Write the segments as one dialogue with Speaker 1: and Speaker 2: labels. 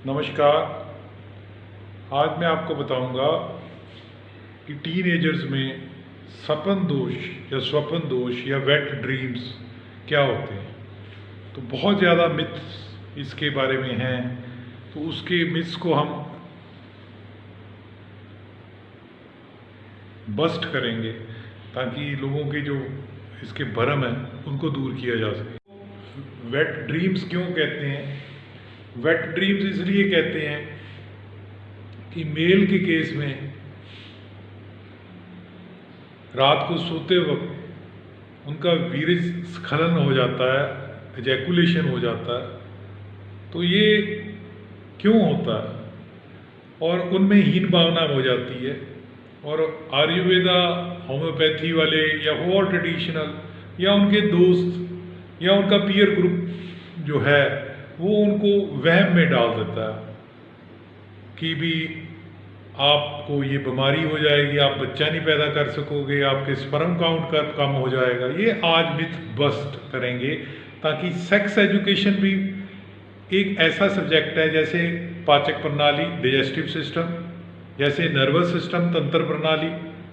Speaker 1: नमस्कार। आज मैं आपको बताऊंगा कि टीनेजर्स में सपन दोष या स्वप्न दोष या वेट ड्रीम्स क्या होते हैं। तो बहुत ज़्यादा मिथ्स इसके बारे में हैं, तो उसके मिथ्स को हम बस्ट करेंगे ताकि लोगों के जो इसके भरम हैं उनको दूर किया जा सके। वेट ड्रीम्स क्यों कहते हैं? वेट ड्रीम्स इसलिए कहते हैं कि मेल के केस में रात को सोते वक्त उनका वीर्य स्खलन हो जाता है, एजैकुलेशन हो जाता है। तो ये क्यों होता है और उनमें हीन भावना हो जाती है। और आयुर्वेदा, होम्योपैथी वाले या और ट्रेडिशनल या उनके दोस्त या उनका पीयर ग्रुप जो है वो उनको वहम में डाल देता है कि भी आपको ये बीमारी हो जाएगी, आप बच्चा नहीं पैदा कर सकोगे, आपके स्पर्म काउंट का कम हो जाएगा। ये आज मिथ बस्ट करेंगे ताकि सेक्स एजुकेशन भी एक ऐसा सब्जेक्ट है जैसे पाचक प्रणाली, डाइजेस्टिव सिस्टम, जैसे नर्वस सिस्टम, तंत्र प्रणाली,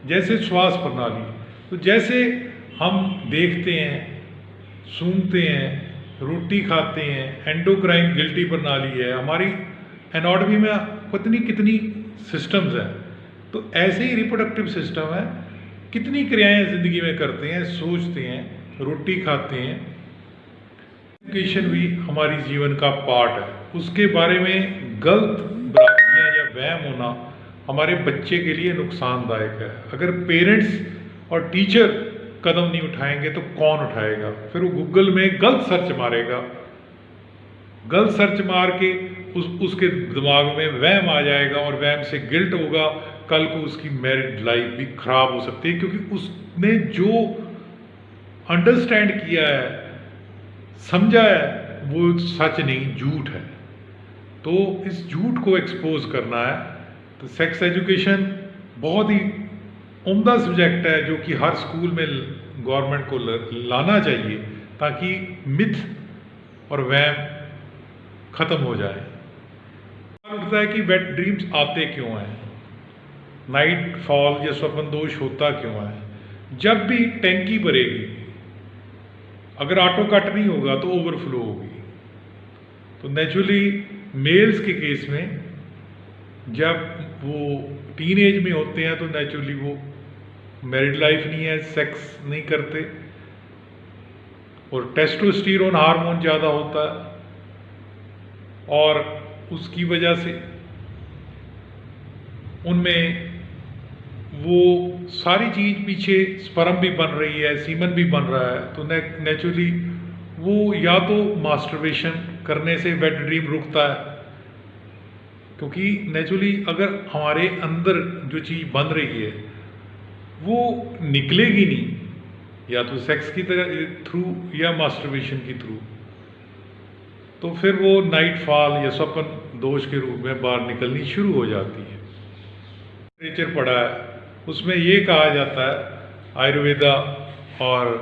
Speaker 1: जैसे श्वास प्रणाली। तो जैसे हम देखते हैं, सूंघते हैं, रोटी खाते हैं, एंडोक्राइन गिल्टी प्रणाली है, हमारी एनाटॉमी में कितनी सिस्टम्स हैं। तो ऐसे ही रिप्रोडक्टिव सिस्टम है, कितनी क्रियाएं जिंदगी में करते हैं, सोचते हैं, रोटी खाते हैं। एजुकेशन भी हमारी जीवन का पार्ट है। उसके बारे में गलत भ्रांतियां या वहम होना हमारे बच्चे के लिए नुकसानदायक है। अगर पेरेंट्स और टीचर कदम नहीं उठाएंगे तो कौन उठाएगा? फिर वो गूगल में गलत सर्च मारेगा, गलत सर्च मार के उसके दिमाग में वहम आ जाएगा और वहम से गिल्ट होगा। कल को उसकी मैरिड लाइफ भी खराब हो सकती है क्योंकि उसने जो अंडरस्टैंड किया है, समझा है, वो सच नहीं, झूठ है। तो इस झूठ को एक्सपोज करना है। तो सेक्स एजुकेशन बहुत ही उम्दा सब्जेक्ट है जो कि हर स्कूल में गवर्नमेंट को लाना चाहिए ताकि मिथ और वहम खत्म हो जाए। सवाल उठता है कि वेट ड्रीम्स आते क्यों हैं, नाइट फॉल या स्वप्न दोष होता क्यों है? जब भी टैंकी भरेगी, अगर ऑटो कट नहीं होगा तो ओवरफ्लो होगी। तो नेचुरली मेल्स के केस में जब वो टीन एज में होते हैं तो नेचुरली वो मैरिड लाइफ नहीं है, सेक्स नहीं करते और टेस्टोस्टेरोन हार्मोन ज़्यादा होता है और उसकी वजह से उनमें वो सारी चीज़ पीछे स्पर्म भी बन रही है, सीमन भी बन रहा है। तो नेचुरली वो या तो मास्टरबेशन करने से वेट ड्रीम रुकता है, क्योंकि नेचुरली अगर हमारे अंदर जो चीज़ बन रही है वो निकलेगी नहीं, या तो सेक्स की थ्रू या मास्टरबेशन की थ्रू, तो फिर वो नाइट फॉल या स्वप्न दोष के रूप में बाहर निकलनी शुरू हो जाती है। लिटरेचर पढ़ा है, उसमें ये कहा जाता है आयुर्वेदा और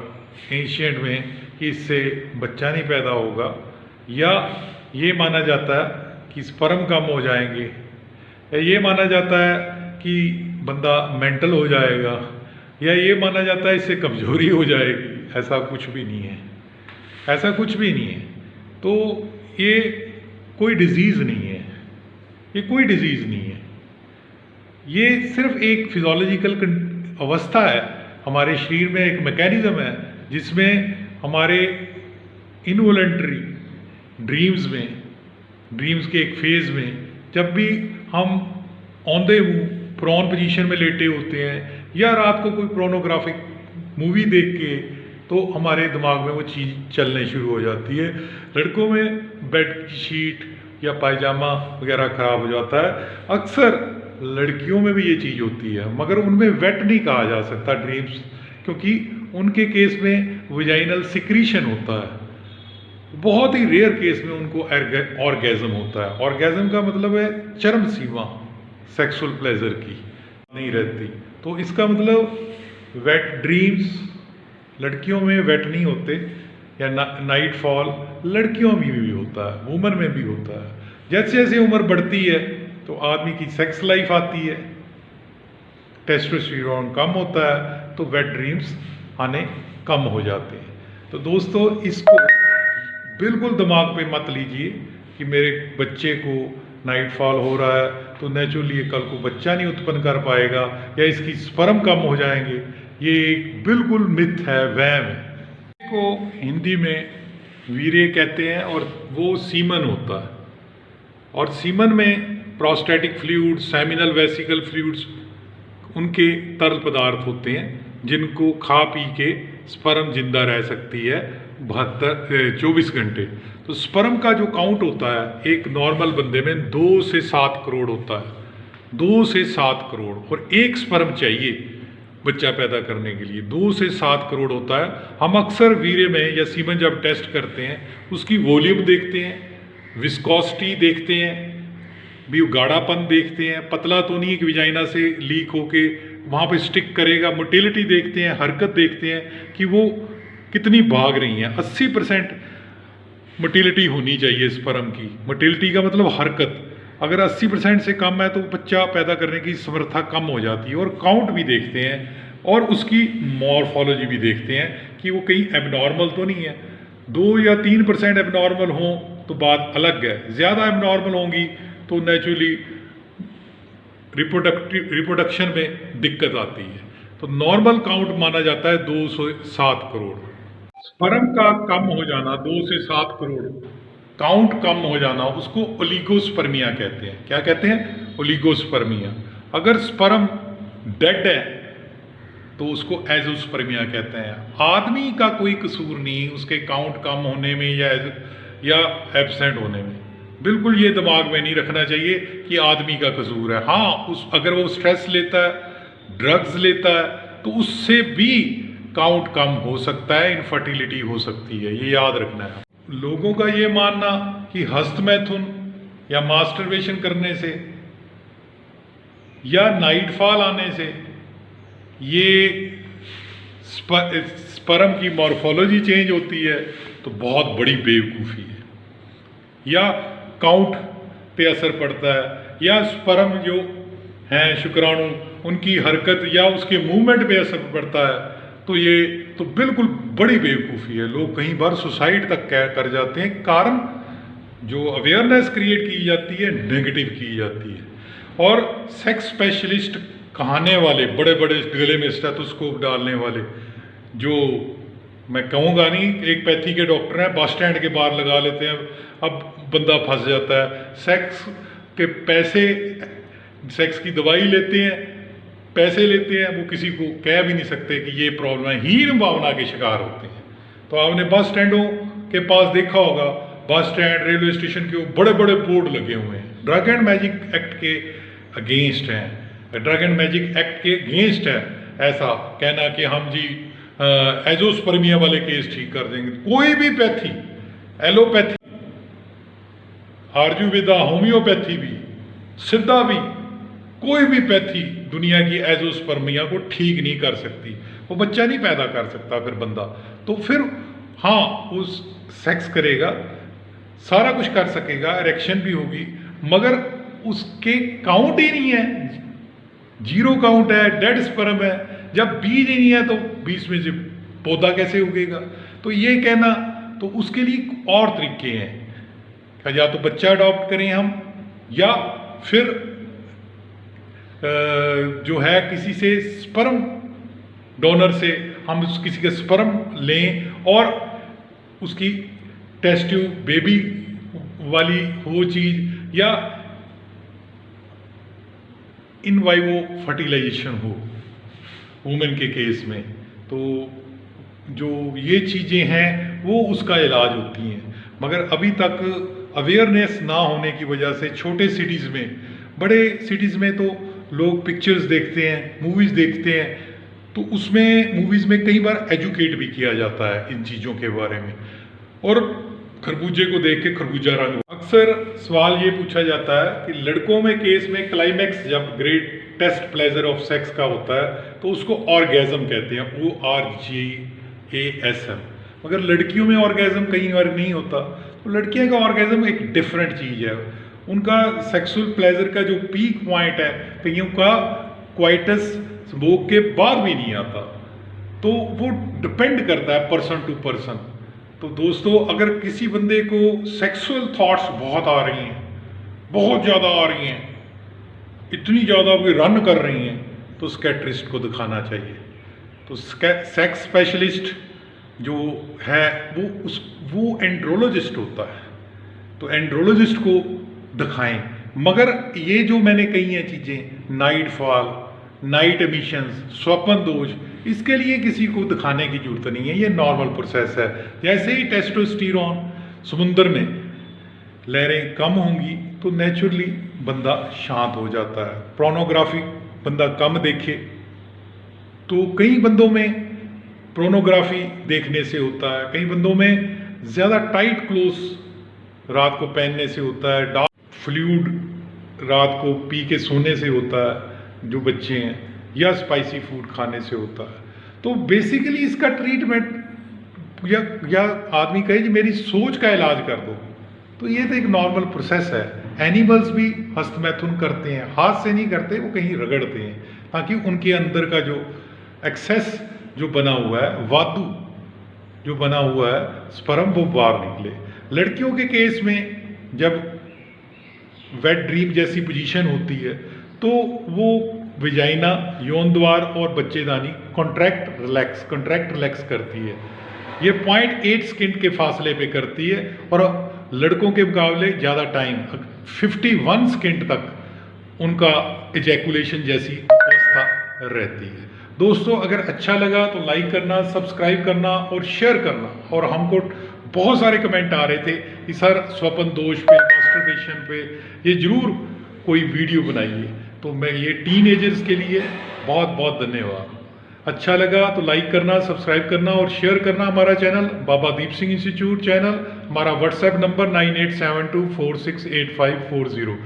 Speaker 1: एंशिएंट में कि इससे बच्चा नहीं पैदा होगा, या ये माना जाता है कि स्पर्म कम हो जाएंगे, या ये माना जाता है कि बंदा मेंटल हो जाएगा, या ये माना जाता है इससे कमजोरी हो जाएगी। ऐसा कुछ भी नहीं है, ऐसा कुछ भी नहीं है। तो ये कोई डिजीज़ नहीं है, ये कोई डिजीज़ नहीं है, ये सिर्फ एक फिजियोलॉजिकल अवस्था है। हमारे शरीर में एक मैकेनिज्म है जिसमें हमारे इनवॉलंटरी ड्रीम्स के एक फेज में जब भी हम औंधे मुंह प्रोन पोजीशन में लेटे होते हैं या रात को कोई प्रोनोग्राफिक मूवी देख के, तो हमारे दिमाग में वो चीज़ चलने शुरू हो जाती है। लड़कों में बेड की शीट या पायजामा वगैरह खराब हो जाता है। अक्सर लड़कियों में भी ये चीज़ होती है, मगर उनमें वेट नहीं कहा जा सकता ड्रीम्स, क्योंकि उनके केस में वजाइनल सिक्रीशन होता है। बहुत ही रेयर केस में उनको ऑर्गेज़म होता है। ऑर्गेज़म का मतलब है चरम सीमा सेक्सुअल प्लेजर की नहीं रहती। तो इसका मतलब वेट ड्रीम्स लड़कियों में वेट नहीं होते, या नाइट फॉल लड़कियों में भी होता है, वुमन में भी होता है। जैसे जैसे उम्र बढ़ती है तो आदमी की सेक्स लाइफ आती है, टेस्टोस्टेरोन कम होता है, तो वेट ड्रीम्स आने कम हो जाते हैं। तो दोस्तों, इसको बिल्कुल दिमाग पे मत लीजिए कि मेरे बच्चे को नाइट फॉल हो रहा है तो नेचुरली ये कल को बच्चा नहीं उत्पन्न कर पाएगा या इसकी स्पर्म कम हो जाएंगे। ये एक बिल्कुल मिथ है, वहम है। को हिंदी में वीर्य कहते हैं और वो सीमन होता है, और सीमन में prostatic fluid, seminal vesicle fluids उनके तरल पदार्थ होते हैं जिनको खा पी के स्पर्म जिंदा रह सकती है 24 घंटे। तो स्पर्म का जो काउंट होता है एक नॉर्मल बंदे में 2 से 7 करोड़ होता है, 2 से 7 करोड़, और एक स्पर्म चाहिए बच्चा पैदा करने के लिए 2 से 7 करोड़ होता है। हम अक्सर वीर्य में या सीमन जब टेस्ट करते हैं उसकी वॉल्यूम देखते हैं, विस्कोसिटी देखते हैं, भी गाढ़ापन देखते हैं, पतला तो नहीं कि विजाइना से लीक होके वहाँ पे स्टिक करेगा, मोटिलिटी देखते हैं, हरकत देखते हैं कि वो कितनी भाग रही हैं। 80% मोटिलिटी होनी चाहिए स्पर्म की। मोटिलिटी का मतलब हरकत, अगर 80% से कम है तो बच्चा पैदा करने की समर्था कम हो जाती है। और काउंट भी देखते हैं और उसकी मॉर्फोलॉजी भी देखते हैं कि वो कहीं एबनॉर्मल तो नहीं है। 2 या 3% एबनॉर्मल हों तो बात अलग है, ज़्यादा एबनॉर्मल होंगी तो नेचुरली रिप्रोडक्शन में दिक्कत आती है। तो नॉर्मल काउंट माना जाता है 2 से 7 करोड़। स्पर्म का कम हो जाना 2 से 7 करोड़, काउंट कम हो जाना, उसको ओलिगोस्पर्मिया कहते हैं। क्या कहते हैं? ओलिगोस्पर्मिया। अगर स्पर्म डेड है तो उसको एजोस्पर्मिया कहते हैं। आदमी का कोई कसूर नहीं उसके काउंट कम होने में या एब्सेंट होने में। बिल्कुल ये दिमाग में नहीं रखना चाहिए कि आदमी का कसूर है। हाँ, अगर वो स्ट्रेस लेता है, ड्रग्स लेता है, तो उससे भी काउंट कम हो सकता है, इनफर्टिलिटी हो सकती है, ये याद रखना है। लोगों का ये मानना कि हस्तमैथुन या मास्टरबेशन करने से या नाइट फॉल आने से ये स्पर्म की मॉर्फोलॉजी चेंज होती है, तो बहुत बड़ी बेवकूफ़ी है। या काउंट पे असर पड़ता है, या स्पर्म जो हैं शुक्राणु उनकी हरकत या उसके मूवमेंट पे असर पड़ता है, तो ये तो बिल्कुल बड़ी बेवकूफ़ी है। लोग कई बार सुसाइड तक कर जाते हैं। कारण जो अवेयरनेस क्रिएट की जाती है नेगेटिव की जाती है। और सेक्स स्पेशलिस्ट कहाने वाले, बड़े बड़े गले में स्टेथोस्कोप डालने वाले, जो मैं कहूँगा नहीं, एक पैथी के डॉक्टर हैं, बस स्टैंड के बाहर लगा लेते हैं, अब बंदा फंस जाता है। सेक्स के पैसे, सेक्स की दवाई लेते हैं, पैसे लेते हैं, वो किसी को कह भी नहीं सकते कि ये प्रॉब्लम है, हीन भावना के शिकार होते हैं। तो आपने बस स्टैंडों के पास देखा होगा, बस स्टैंड, रेलवे स्टेशन के बड़े बड़े बोर्ड लगे हुए हैं, ड्रग एंड मैजिक एक्ट के अगेंस्ट हैं। ड्रग एंड मैजिक एक्ट के अगेंस्ट है ऐसा कहना कि हम जी एजोस्पर्मिया वाले केस ठीक कर देंगे। कोई भी पैथी, एलोपैथी, आयुर्वेदा, होम्योपैथी भी, सिद्धा भी, कोई भी पैथी दुनिया की एजोस्पर्मिया को ठीक नहीं कर सकती। वो बच्चा नहीं पैदा कर सकता फिर बंदा। तो फिर हाँ, उस सेक्स करेगा, सारा कुछ कर सकेगा, इरेक्शन भी होगी, मगर उसके काउंट ही नहीं है, जीरो काउंट है, डेड स्पर्म है। जब बीज ही नहीं है तो बीज में से पौधा कैसे उगेगा? तो ये कहना, तो उसके लिए और तरीके हैं, या तो बच्चा अडॉप्ट करें हम, या फिर जो है किसी से स्पर्म डोनर से हम किसी का स्पर्म लें और उसकी टेस्ट ट्यूब बेबी वाली हो चीज़, या इन वाइवो फर्टिलाइजेशन हो वुमेन के केस में। तो जो ये चीज़ें हैं वो उसका इलाज होती हैं। मगर अभी तक अवेयरनेस ना होने की वजह से छोटे सिटीज़ में, बड़े सिटीज़ में तो लोग पिक्चर्स देखते हैं, मूवीज़ देखते हैं, तो उसमें मूवीज़ में कई बार एजुकेट भी किया जाता है इन चीज़ों के बारे में। और खरबूजे को देख के खरबूजा रंग। अक्सर सवाल ये पूछा जाता है कि लड़कों में केस में क्लाइमैक्स जब great test pleasure of sex का होता है तो उसको ऑर्गेज़म कहते हैं, ORGASM। मगर लड़कियों में ऑर्गेज़म कई बार नहीं होता। तो लड़कियों का ऑर्गेज़म एक डिफरेंट चीज़ है। उनका सेक्सुअल प्लेजर का जो पीक पॉइंट है कईयों का क्वाइटस भोग के बाद भी नहीं आता। तो वो डिपेंड करता है पर्सन टू पर्सन। तो दोस्तों, अगर किसी बंदे को सेक्सुअल थॉट्स बहुत आ रही हैं, बहुत ज़्यादा आ रही हैं, इतनी ज़्यादा भी रन कर रही हैं, तो स्कैट्रिस्ट को दिखाना चाहिए। तो सेक्स स्पेशलिस्ट जो है वो एंड्रोलॉजिस्ट होता है, तो एंड्रोलॉजिस्ट को दिखाएं। मगर ये जो मैंने कही हैं चीज़ें, नाइट फॉल, नाइट एमिशंस, स्वप्न दोष, इसके लिए किसी को दिखाने की जरूरत नहीं है, ये नॉर्मल प्रोसेस है। जैसे ही टेस्टोस्टेरोन समुद्र में लहरें कम होंगी तो नेचुरली बंदा शांत हो जाता है। पोर्नोग्राफी बंदा कम देखे, तो कई बंदों में पोर्नोग्राफी देखने से होता है, कई बंदों में ज़्यादा टाइट क्लोथ रात को पहनने से होता है, डार्क फ्लूइड रात को पी के सोने से होता है जो बच्चे हैं, या स्पाइसी फूड खाने से होता है। तो बेसिकली इसका ट्रीटमेंट या आदमी कहे कि मेरी सोच का इलाज कर दो, तो ये तो एक नॉर्मल प्रोसेस है। एनिमल्स भी हस्तमैथुन करते हैं, हाथ से नहीं करते, वो कहीं रगड़ते हैं ताकि उनके अंदर का जो एक्सेस जो बना हुआ है, वादू जो बना हुआ है स्पर्म, वो बाहर निकले। लड़कियों के केस में जब वेट ड्रीम जैसी पोजीशन होती है तो वो विजाइना, यौन द्वार और बच्चेदानी कॉन्ट्रैक्ट रिलैक्स करती है। ये 0.8 सेकंड के फासले पे करती है और लड़कों के मुकाबले ज़्यादा टाइम 51 सेकंड तक उनका इजैकुलेशन जैसी अवस्था रहती है। दोस्तों, अगर अच्छा लगा तो लाइक करना, सब्सक्राइब करना और शेयर करना। और हमको बहुत सारे कमेंट आ रहे थे कि सर स्वप्न दोष पे, मास्टरबेशन पे ये जरूर कोई वीडियो बनाइए। तो मैं ये टीनेजर्स के लिए बहुत बहुत धन्यवाद। अच्छा लगा तो लाइक करना, सब्सक्राइब करना और शेयर करना हमारा channel Baba Deep Singh institute channel. हमारा व्हाट्सएप नंबर 9872468540।